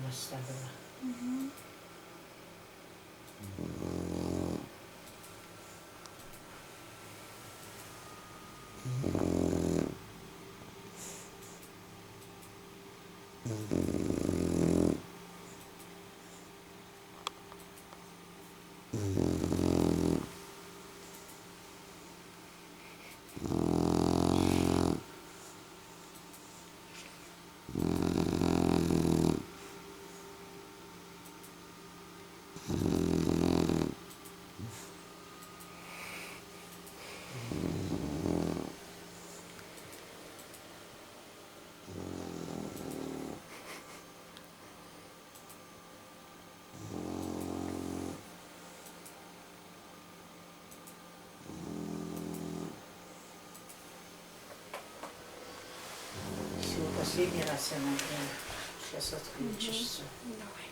başladılar. Все, последний раз я нагрела. Сейчас отключишься. Давай.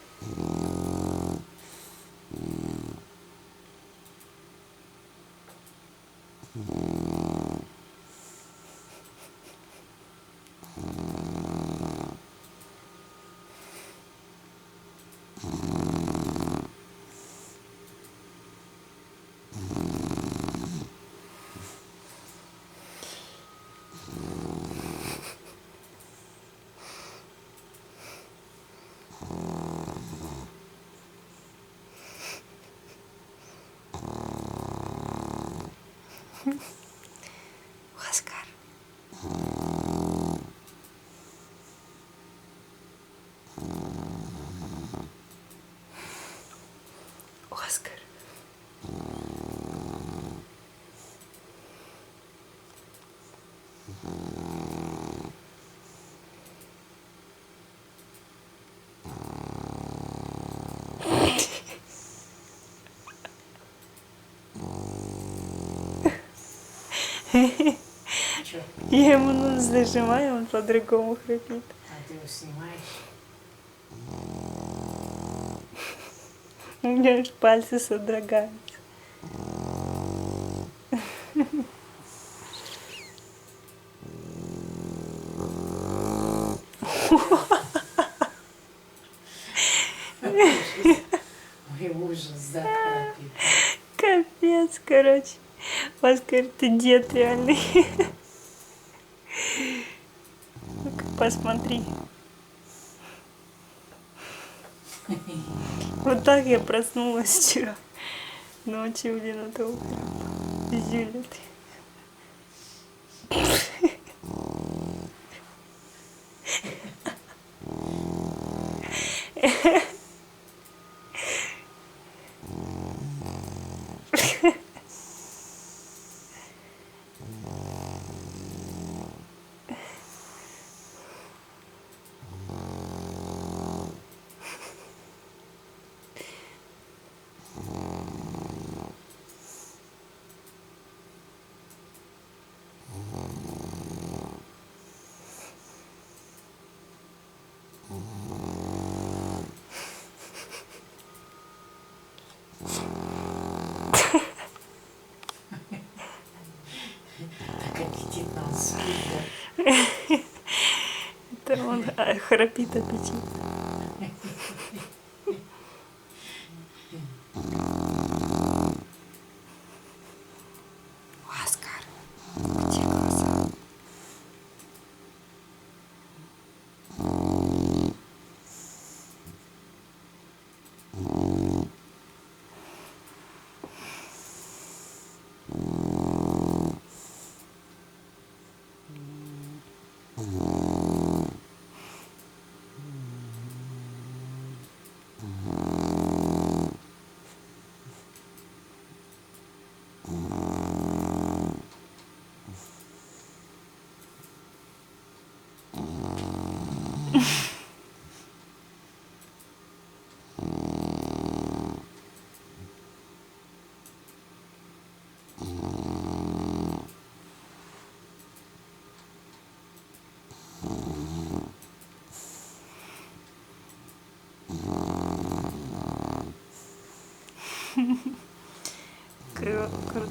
Оскар. Оскар. Че? Я ему нос зажимаю, он по-другому храпит. А ты его снимаешь? У меня аж пальцы содрогаются. Ой, ужас, да, храпит. Капец, короче. Оскар, ты дед реальный. Ну-ка, посмотри. Вот так я проснулась вчера. Ночью, блин, от этого храпа. Зюля ты. Так аппетит нам спит, Это он храпит аппетит. Оскар, где глаза? Круто.